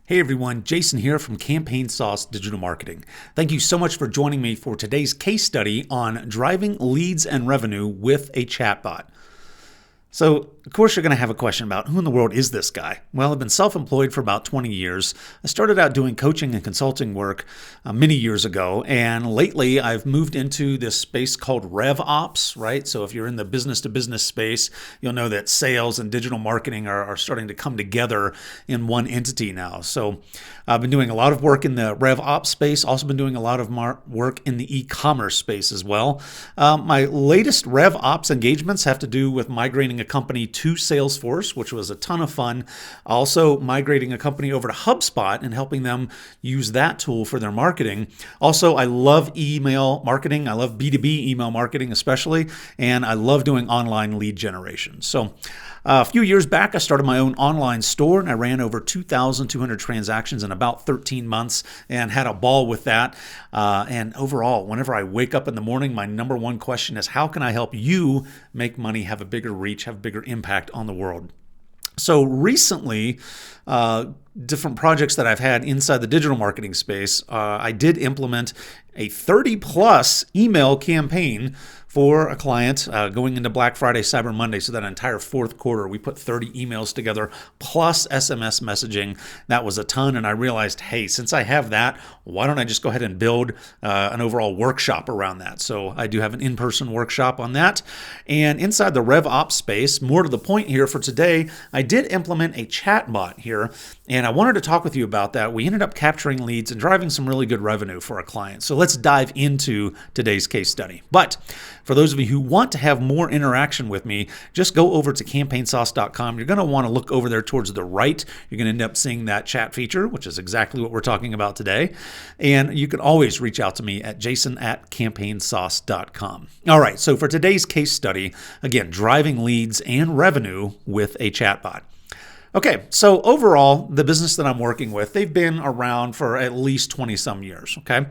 Hey everyone, Jason here from Campaign Sauce Digital Marketing. Thank you so much for joining me for today's case study on driving leads and revenue with a chatbot. So, of course, you're going to have a question about who in the world is this guy? Well, I've been self-employed for about 20 years. I started out doing coaching and consulting work many years ago, and lately I've moved into this space called RevOps, right? So if you're in the business-to-business space, you'll know that sales and digital marketing are starting to come together in one entity now. So I've been doing a lot of work in the RevOps space, also been doing a lot of work in the e-commerce space as well. My latest RevOps engagements have to do with migrating a company to Salesforce, which was a ton of fun. Also migrating a company over to HubSpot and helping them use that tool for their marketing. Also, I love email marketing. I love B2B email marketing especially, and I love doing online lead generation. So a few years back, I started my own online store, and I ran over 2,200 transactions in about 13 months and had a ball with that. And overall, whenever I wake up in the morning, my number one question is, how can I help you make money, have a bigger reach, have a bigger impact on the world? So recently, different projects that I've had inside the digital marketing space, I did implement a 30-plus email campaign for a client going into Black Friday, Cyber Monday. So that entire fourth quarter, we put 30 emails together plus SMS messaging. That was a ton. And I realized, hey, since I have that, why don't I just go ahead and build an overall workshop around that? So I do have an in-person workshop on that. And inside the RevOps space, more to the point here for today, I did implement a chatbot here. And I wanted to talk with you about that. We ended up capturing leads and driving some really good revenue for a client. So let's dive into today's case study. But for those of you who want to have more interaction with me, just go over to campaignsauce.com. You're going to want to look over there towards the right. You're going to end up seeing that chat feature, which is exactly what we're talking about today. And you can always reach out to me at jason@campaignsauce.com. All right, so for today's case study, again, driving leads and revenue with a chatbot. Okay, so overall, the business that I'm working with, they've been around for at least 20 some years, okay?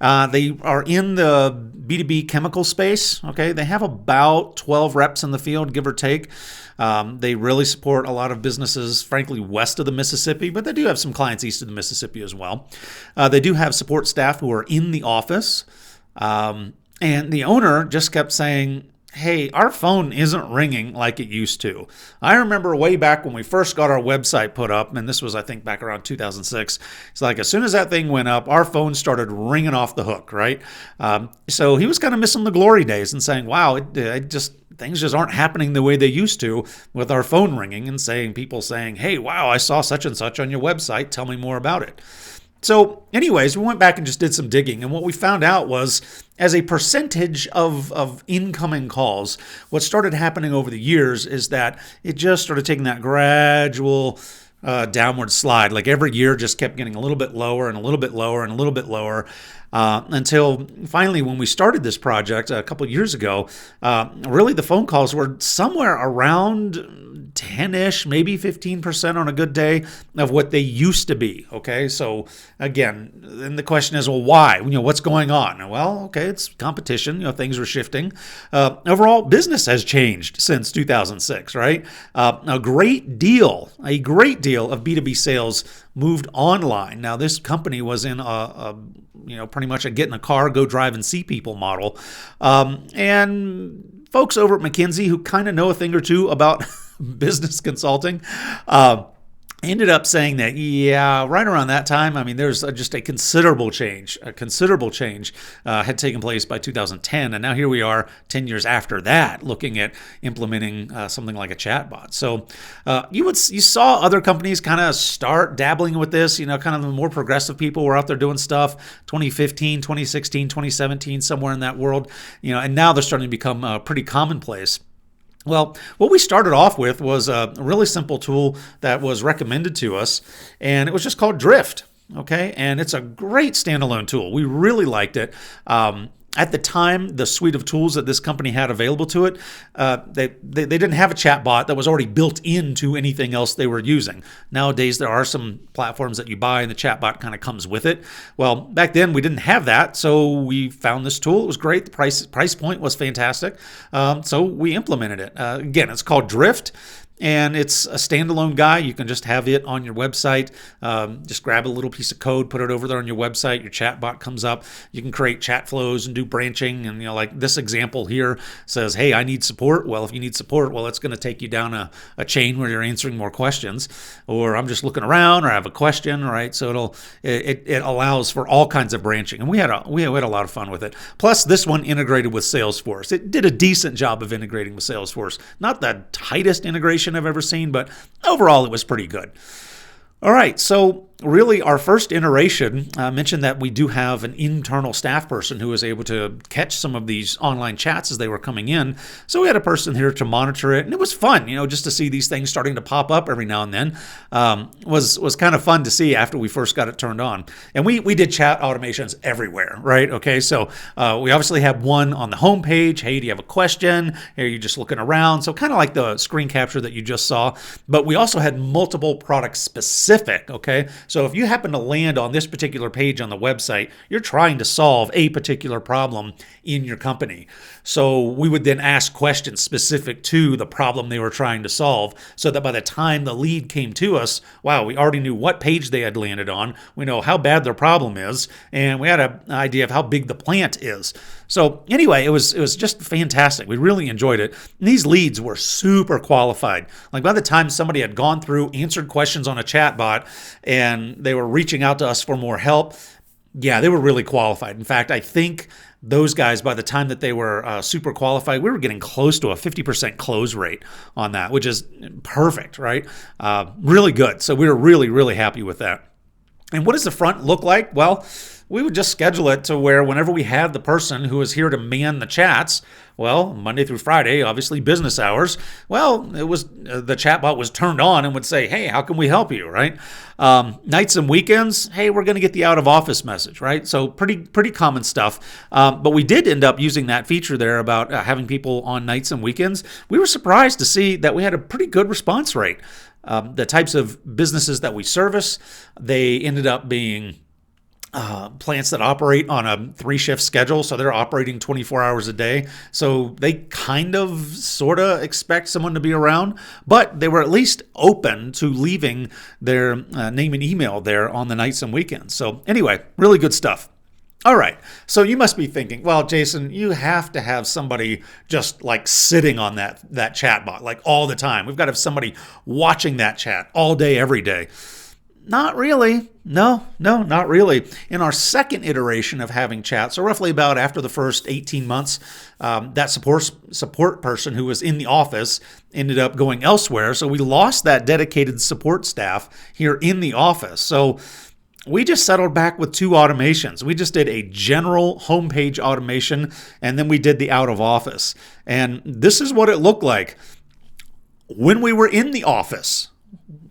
They are in the B2B chemical space, okay? They have about 12 reps in the field, give or take. They really support a lot of businesses, frankly, west of the Mississippi, but they do have some clients east of the Mississippi as well. They do have support staff who are in the office, and the owner just kept saying, hey, our phone isn't ringing like it used to. I remember way back when we first got our website put up, and this was, I think, back around 2006. It's like as soon as that thing went up, our phone started ringing off the hook, right? So he was kind of missing the glory days and saying, wow, things just aren't happening the way they used to with our phone ringing and people saying, hey, wow, I saw such and such on your website. Tell me more about it. So anyways, we went back and just did some digging. And what we found out was as a percentage of incoming calls, what started happening over the years is that it just started taking that gradual downward slide. Like every year just kept getting a little bit lower and a little bit lower and a little bit lower until finally when we started this project a couple of years ago, really the phone calls were somewhere around 10-ish, maybe 15% on a good day of what they used to be. Okay, so again, then the question is, well, why? What's going on? Well, okay, it's competition. Things are shifting. Overall, business has changed since 2006, right? A great deal of B2B sales moved online. Now, this company was in pretty much a get in a car, go drive and see people model. And folks over at McKinsey who kind of know a thing or two about business consulting, ended up saying that, yeah, right around that time, there's just a considerable change had taken place by 2010. And now here we are 10 years after that, looking at implementing something like a chatbot. So you saw other companies kind of start dabbling with this, kind of the more progressive people were out there doing stuff, 2015, 2016, 2017, somewhere in that world, and now they're starting to become pretty commonplace. Well, what we started off with was a really simple tool that was recommended to us, and it was just called Drift, okay? And it's a great standalone tool. We really liked it. At the time, the suite of tools that this company had available to it, they didn't have a chatbot that was already built into anything else they were using. Nowadays, there are some platforms that you buy and the chatbot kind of comes with it. Well, back then, we didn't have that, so we found this tool. It was great. The price point was fantastic, so we implemented it. Again, it's called Drift. And it's a standalone guy. You can just have it on your website. Just grab a little piece of code, put it over there on your website. Your chatbot comes up. You can create chat flows and do branching. And like this example here says, hey, I need support. Well, if you need support, well, it's going to take you down a chain where you're answering more questions. Or I'm just looking around, or I have a question, right? So it allows for all kinds of branching. And we had a lot of fun with it. Plus, this one integrated with Salesforce. It did a decent job of integrating with Salesforce. Not the tightest integration I've ever seen, but overall it was pretty good. All right, so really our first iteration mentioned that we do have an internal staff person who was able to catch some of these online chats as they were coming in. So we had a person here to monitor it, and it was fun, just to see these things starting to pop up every now and then. Was kind of fun to see after we first got it turned on. And we did chat automations everywhere, right? Okay, so we obviously have one on the home page. Hey, do you have a question? Hey, are you just looking around? So kind of like the screen capture that you just saw. But we also had multiple product specific, okay? So if you happen to land on this particular page on the website, you're trying to solve a particular problem in your company. So we would then ask questions specific to the problem they were trying to solve, so that by the time the lead came to us, wow, we already knew what page they had landed on. We know how bad their problem is, and we had an idea of how big the plant is. So anyway, it was just fantastic. We really enjoyed it. And these leads were super qualified. Like by the time somebody had gone through, answered questions on a chatbot, and they were reaching out to us for more help, yeah, they were really qualified. In fact, I think those guys, by the time that they were super qualified, we were getting close to a 50% close rate on that, which is perfect, right? Really good. So we were really, really happy with that. And what does the front look like? Well, we would just schedule it to where whenever we had the person who was here to man the chats, well, Monday through Friday, obviously business hours, well, it was the chatbot was turned on and would say, hey, how can we help you, right? Nights and weekends, hey, we're going to get the out of office message, right? So pretty common stuff. But we did end up using that feature there about having people on nights and weekends. We were surprised to see that we had a pretty good response rate. The types of businesses that we service, they ended up being plants that operate on a 3-shift schedule, so they're operating 24 hours a day. So they kind of, sort of expect someone to be around, but they were at least open to leaving their name and email there on the nights and weekends. So anyway, really good stuff. All right, so you must be thinking, well, Jason, you have to have somebody just like sitting on that chatbot like all the time. We've got to have somebody watching that chat all day, every day. Not really. No, not really. In our second iteration of having chat, so roughly about after the first 18 months, that support person who was in the office ended up going elsewhere. So we lost that dedicated support staff here in the office. So we just settled back with 2 automations. We just did a general homepage automation, and then we did the out of office. And this is what it looked like when we were in the office.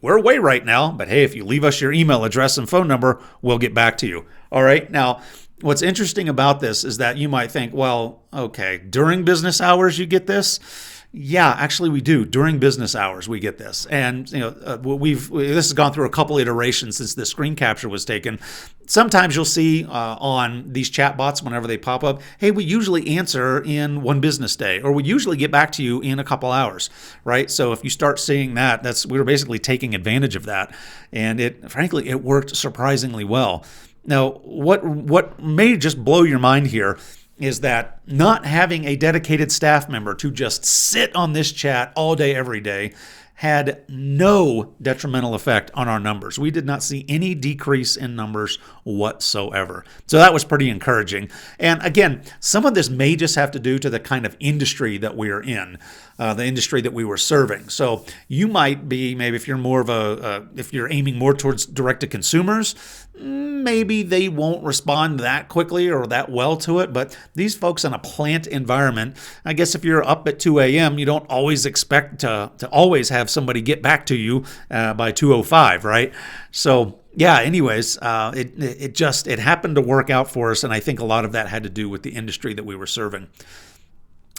We're away right now, but hey, if you leave us your email address and phone number, we'll get back to you. All right. Now, what's interesting about this is that you might think, well, okay, during business hours you get this. Yeah, actually we do. During business hours we get this. And this has gone through a couple iterations since the screen capture was taken. Sometimes you'll see on these chatbots whenever they pop up, hey, we usually answer in 1 business day, or we usually get back to you in a couple hours, right? So if you start seeing that, we were basically taking advantage of that. And frankly, it worked surprisingly well. Now, what may just blow your mind here is that not having a dedicated staff member to just sit on this chat all day, every day, had no detrimental effect on our numbers. We did not see any decrease in numbers whatsoever. So that was pretty encouraging. And again, some of this may just have to do to the kind of industry that we are in, the industry that we were serving. So you might be, maybe if you're more of if you're aiming more towards direct to consumers, maybe they won't respond that quickly or that well to it. But these folks in a plant environment, I guess if you're up at 2 a.m., you don't always expect to always have somebody get back to you by 2:05, right? So yeah, anyways, it happened to work out for us, and I think a lot of that had to do with the industry that we were serving.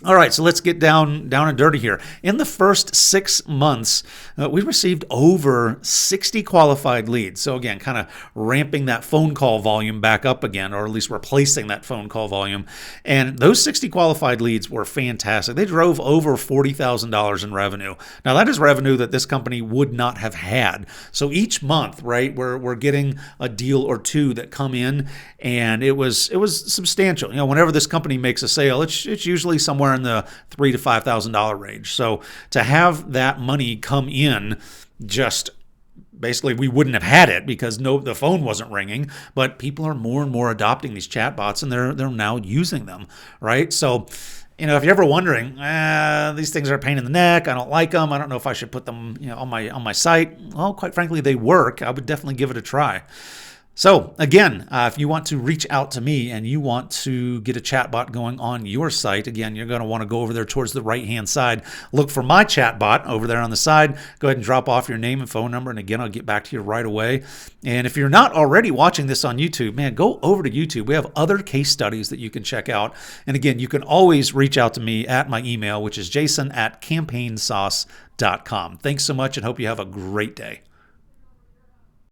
All right, so let's get down and dirty here. In the first 6 months, we received over 60 qualified leads. So again, kind of ramping that phone call volume back up again, or at least replacing that phone call volume. And those 60 qualified leads were fantastic. They drove over $40,000 in revenue. Now that is revenue that this company would not have had. So each month, right, we're getting a deal or two that come in, and it was substantial. You know, whenever this company makes a sale, it's usually somewhere in the $3,000 to $5,000 range. So to have that money come in, just basically we wouldn't have had it because the phone wasn't ringing, but people are more and more adopting these chatbots, and they're now using them, right? So, you know, if you're ever wondering, these things are a pain in the neck, I don't like them, I don't know if I should put them, you know, on my site. Well, quite frankly, they work. I would definitely give it a try. So again, if you want to reach out to me and you want to get a chatbot going on your site, again, you're going to want to go over there towards the right-hand side. Look for my chatbot over there on the side. Go ahead and drop off your name and phone number, and again, I'll get back to you right away. And if you're not already watching this on YouTube, man, go over to YouTube. We have other case studies that you can check out. And again, you can always reach out to me at my email, which is jason@campaignsauce.com. Thanks so much, and hope you have a great day.